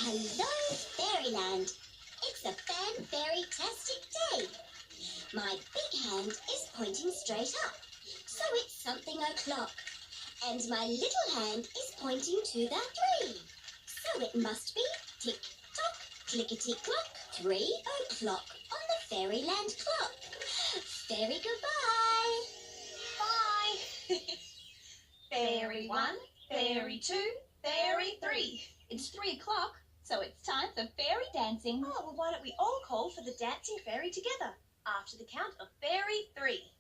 Hello, Fairyland. It's a fan-fairy-tastic day. My big hand is pointing straight up, so it's something o'clock. And my little hand is pointing to the 3, so it must be tick-tock, clickety-clock, 3 o'clock on the Fairyland clock. Fairy goodbye. Bye. Fairy 1, Fairy 2, Fairy 3. It's 3 o'clock, so it's time for fairy dancing. Oh, well, why don't we all call for the dancing fairy together after the count of Fairy 3.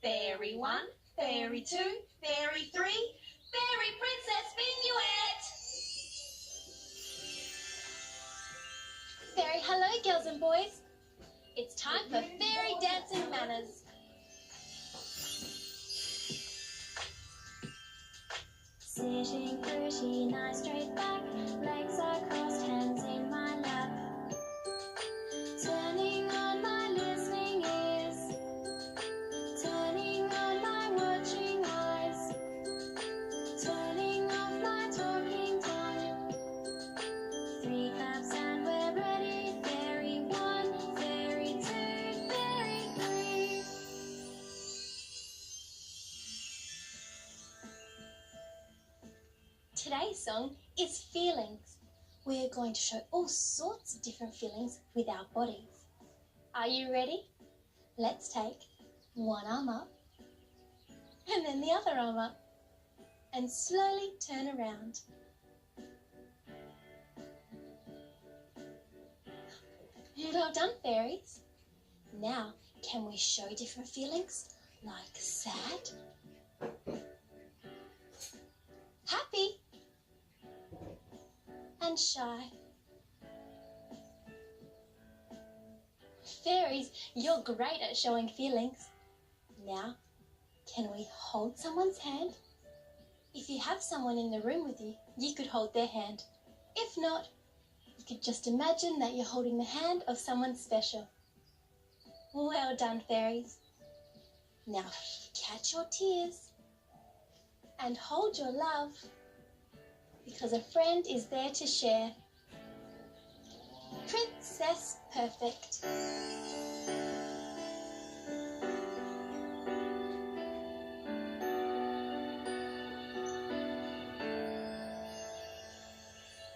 Fairy 1, Fairy 2, Fairy 3, Fairy Princess Minuet. Fairy hello, girls and boys. It's time for fairy dancing manners. Sitting pretty nice straight back, legs are crossed, hands in my lap. Turning on my listening ears, turning on my watching eyes, turning off my talking tongue. 3 claps and we're ready. Fairy 1, Fairy 2, Fairy 3. Today's song is Feelings. We're going to show all sorts of different feelings with our bodies. Are you ready? Let's take one arm up and then the other arm up and slowly turn around. Well done, fairies. Now, can we show different feelings like sad, happy, and shy? Fairies, you're great at showing feelings. Now, can we hold someone's hand? If you have someone in the room with you, you could hold their hand. If not, you could just imagine that you're holding the hand of someone special. Well done, fairies. Now, catch your tears and hold your love, because a friend is there to share. Princess Perfect.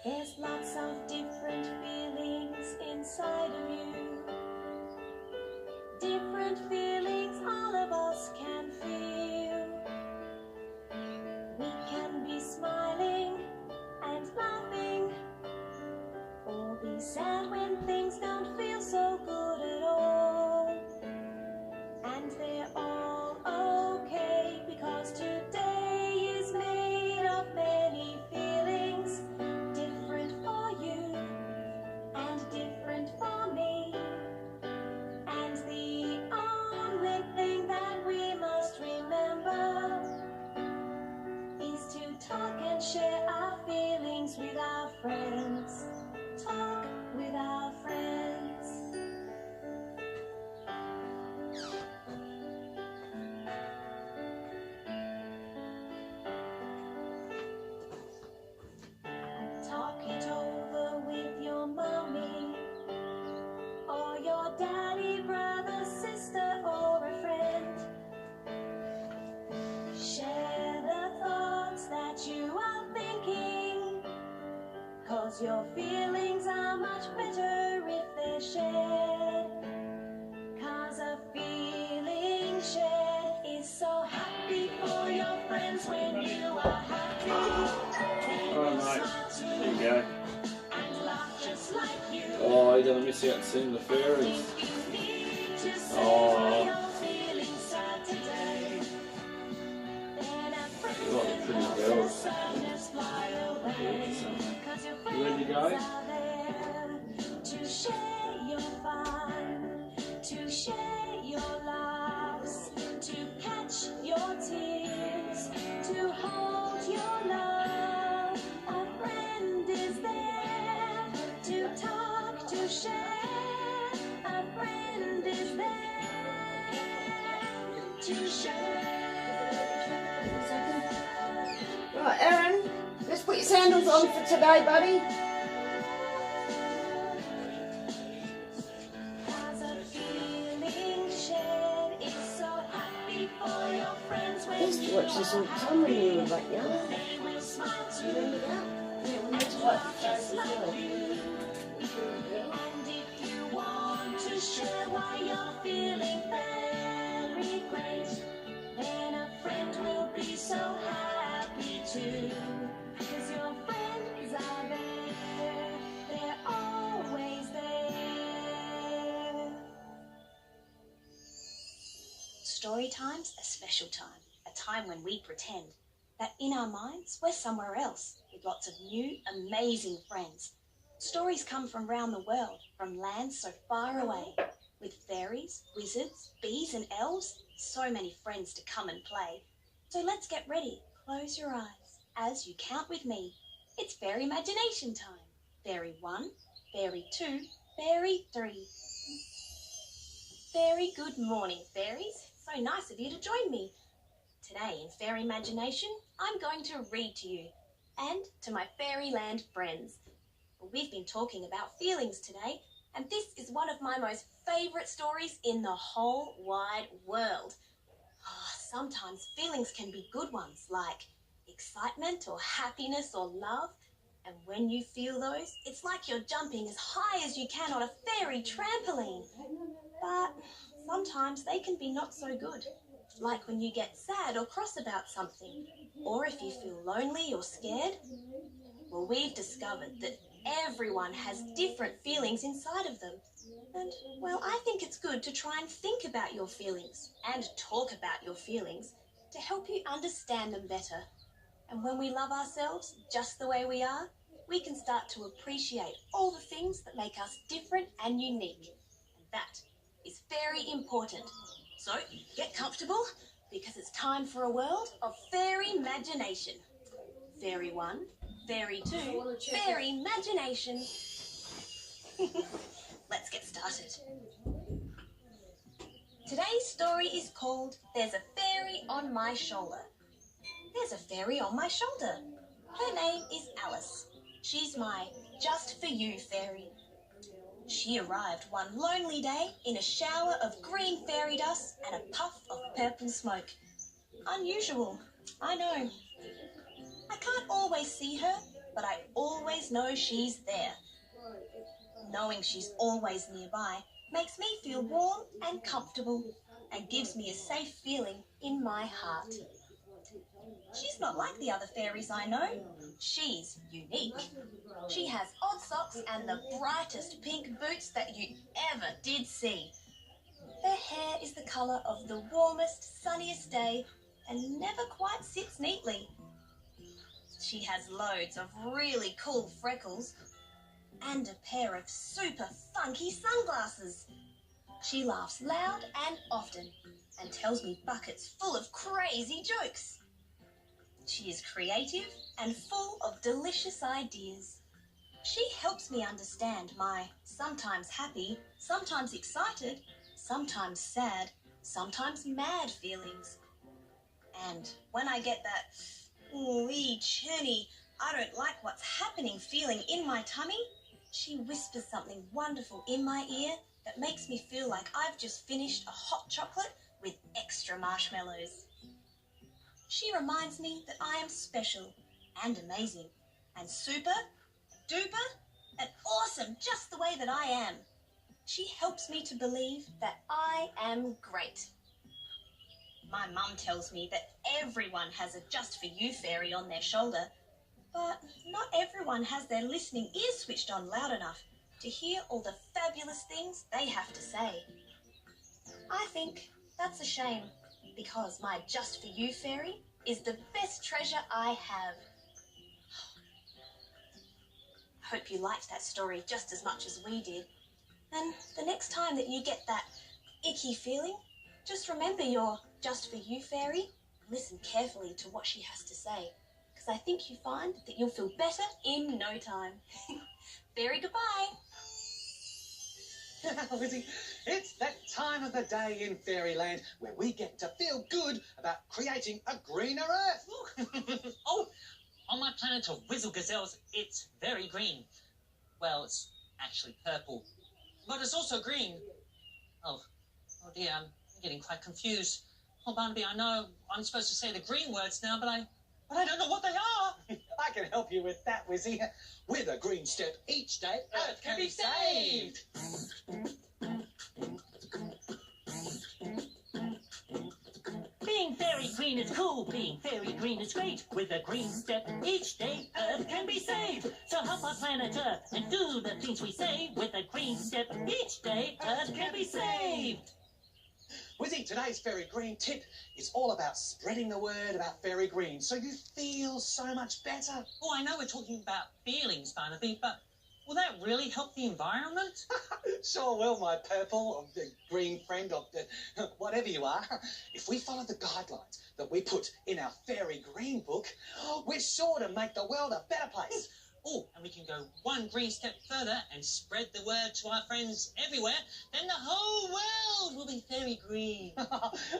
There's lots of different feelings inside of you. Different feelings all of us can feel. We can be smiling and laughing, or be sad when things don't feel so good at all. And they're all okay, because today is made of many feelings, different for you and different for me. And the only thing that we must remember is to talk and share our feelings with our friends. Talk with our friends. Talk it over with your mommy, or your daddy, brother, sister, or a friend. Share the thoughts that you are thinking, 'cause your feelings are much better if they're shared. 'Cause a feeling shared is so happy for your friends when you are happy. Oh, mate. There you go. And laugh just like you. Oh, you're going to miss out seeing the fairies. Oh, you like the pretty girls. You ready to go? To share your fun, to share your laughs, to catch your tears, to hold your love. A friend is there to talk, to share. A friend is there to share. Right, Aaron, let's put your sandals on for today, buddy. watch this all the time when we were like young. Remember that? Yeah, we used to watch Fairies as well. And if you want to share why you're feeling very great, then a friend will be so happy too. 'Cause your friends are there, they're always there. Story time's a special time, a time when we pretend that in our minds we're somewhere else with lots of new, amazing friends. Stories come from round the world, from lands so far away, with fairies, wizards, bees and elves, so many friends to come and play. So let's get ready, close your eyes, as you count with me. It's fairy imagination time. Fairy 1, Fairy 2, Fairy 3. Very good morning, fairies. So nice of you to join me. Today in Fairy Imagination, I'm going to read to you and to my Fairyland friends. We've been talking about feelings today, and this is one of my most favourite stories in the whole wide world. Sometimes feelings can be good ones, like excitement or happiness or love, and when you feel those, it's like you're jumping as high as you can on a fairy trampoline. But sometimes they can be not so good, like when you get sad or cross about something, or if you feel lonely or scared. Well, we've discovered that everyone has different feelings inside of them. And, well, I think it's good to try and think about your feelings and talk about your feelings to help you understand them better. And when we love ourselves just the way we are, we can start to appreciate all the things that make us different and unique. And that is very important. So get comfortable, because it's time for a world of fairy imagination. Fairy 1, Fairy 2, Fairy Imagination. Let's get started. Today's story is called There's a Fairy on My Shoulder. There's a fairy on my shoulder. Her name is Alice. She's my just for you fairy. She arrived one lonely day in a shower of green fairy dust and a puff of purple smoke. Unusual, I know. I can't always see her, but I always know she's there. Knowing she's always nearby makes me feel warm and comfortable and gives me a safe feeling in my heart. She's not like the other fairies I know. She's unique. She has odd socks and the brightest pink boots that you ever did see. Her hair is the colour of the warmest, sunniest day and never quite sits neatly. She has loads of really cool freckles and a pair of super funky sunglasses. She laughs loud and often and tells me buckets full of crazy jokes. She is creative and full of delicious ideas. She helps me understand my sometimes happy, sometimes excited, sometimes sad, sometimes mad feelings. And when I get that, ooh-wee, churny, I don't like what's happening feeling in my tummy, she whispers something wonderful in my ear that makes me feel like I've just finished a hot chocolate with extra marshmallows. She reminds me that I am special and amazing and super, duper, and awesome just the way that I am. She helps me to believe that I am great. My mum tells me that everyone has a just for you fairy on their shoulder, but not everyone has their listening ears switched on loud enough to hear all the fabulous things they have to say. I think that's a shame, because my just for you fairy is the best treasure I have. I hope you liked that story just as much as we did. And the next time that you get that icky feeling, just remember your just for you fairy and listen carefully to what she has to say, because I think you find that you'll feel better in no time. Fairy, goodbye. Lizzie, it's that time of the day in Fairyland where we get to feel good about creating a greener earth. Oh, on my planet of Whizzle Gazelles, it's very green. Well, it's actually purple, but it's also green. Oh dear, I'm getting quite confused. Oh, Barnaby, I know I'm supposed to say the green words now, but I don't know what they are. I can help you with that, Wizzy. With a green step each day, Earth can be saved. Being very green is cool, being very green is great. With a green step each day, Earth can be saved. So help our planet Earth and do the things we say. With a green step each day, Earth can be saved. Wizzy, today's Fairy Green tip is all about spreading the word about Fairy Green so you feel so much better. Oh, I know we're talking about feelings, Barnaby, but will that really help the environment? Sure will, my purple or the green friend or whatever you are. If we follow the guidelines that we put in our Fairy Green book, we're sure to make the world a better place. Oh, and we can go one green step further and spread the word to our friends everywhere. Then the whole world will be very green.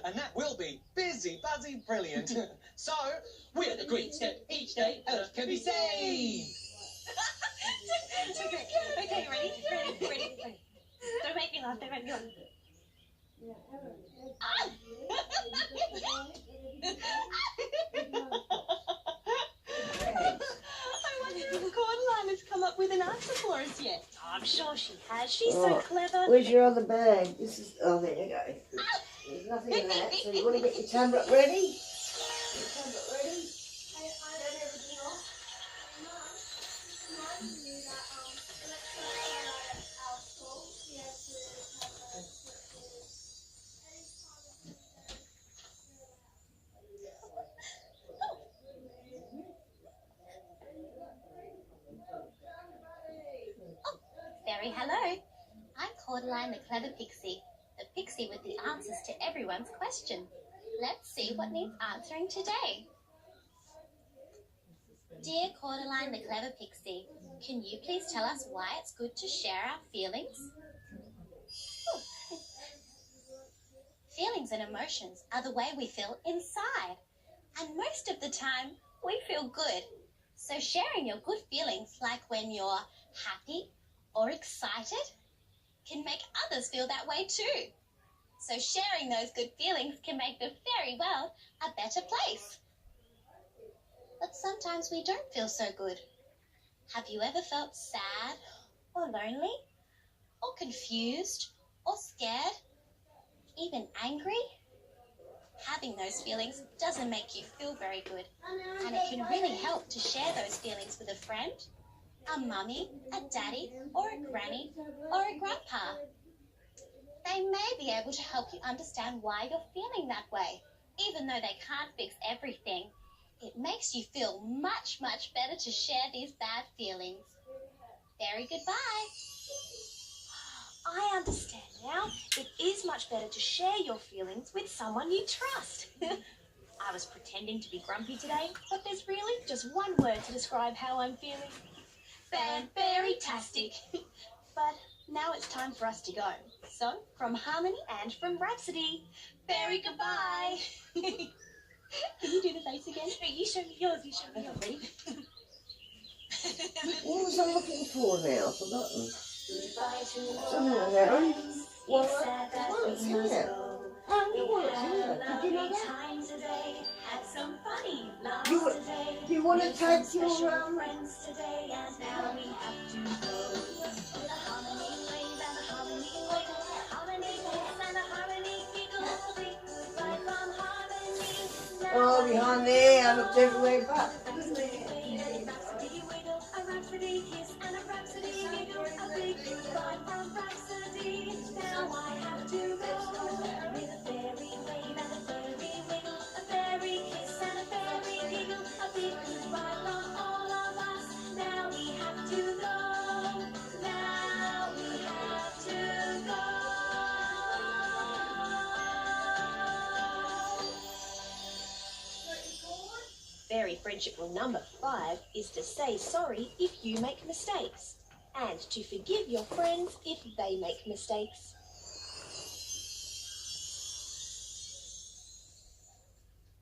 And that will be busy, buzzy, brilliant. So, with a green step each day, Earth can be saved. Okay, ready? Don't make me laugh, I wonder if Cordeline has come up with an answer for us yet. Oh, I'm sure she has. She's so clever. Where's your other bag? This is. Oh, there you go. There's nothing in that. So you want to get your tablet ready? Your tablet ready? Fairy, hello. I'm Cordeline, the clever pixie. The pixie with the answers to everyone's question. Let's see what needs answering today. Dear Cordeline, the clever pixie, can you please tell us why it's good to share our feelings? Feelings and emotions are the way we feel inside. And most of the time, we feel good. So sharing your good feelings, like when you're happy or excited, can make others feel that way too. So sharing those good feelings can make the fairy world a better place. But sometimes we don't feel so good. Have you ever felt sad or lonely or confused or scared, even angry? Having those feelings doesn't make you feel very good, and it can really help to share those feelings with a friend, a mummy, a daddy, or a granny, or a grandpa. They may be able to help you understand why you're feeling that way. Even though they can't fix everything, it makes you feel much, much better to share these bad feelings. Fairy, goodbye. I understand now. It is much better to share your feelings with someone you trust. I was pretending to be grumpy today, but there's really just one word to describe how I'm feeling. Fairy-tastic. But now it's time for us to go. So, from Harmony and from Rhapsody, Fairy, goodbye. Can you do the face again? No, you show me yours. Ready? What was I looking for now? I've forgotten. Something like that, right? What? What's here? Oh, you want it here. Did you know that? You want to take your friends today, and now we have to go. The harmony wave and the harmony wiggle, harmony dance and the harmony giggle. A big goodbye from harmony. Oh, behind there, I looked everywhere but. A rhapsody wiggle, a rhapsody kiss, and a rhapsody giggle. A big goodbye from Rhapsody. Now I have to go. With a fairy wave and a fairy wiggle, a fairy kiss and a fairy giggle. A big goodbye from all of us. Now we have to go. Now we have to go. Fairy friendship rule number 5 is to say sorry if you make mistakes, and to forgive your friends if they make mistakes.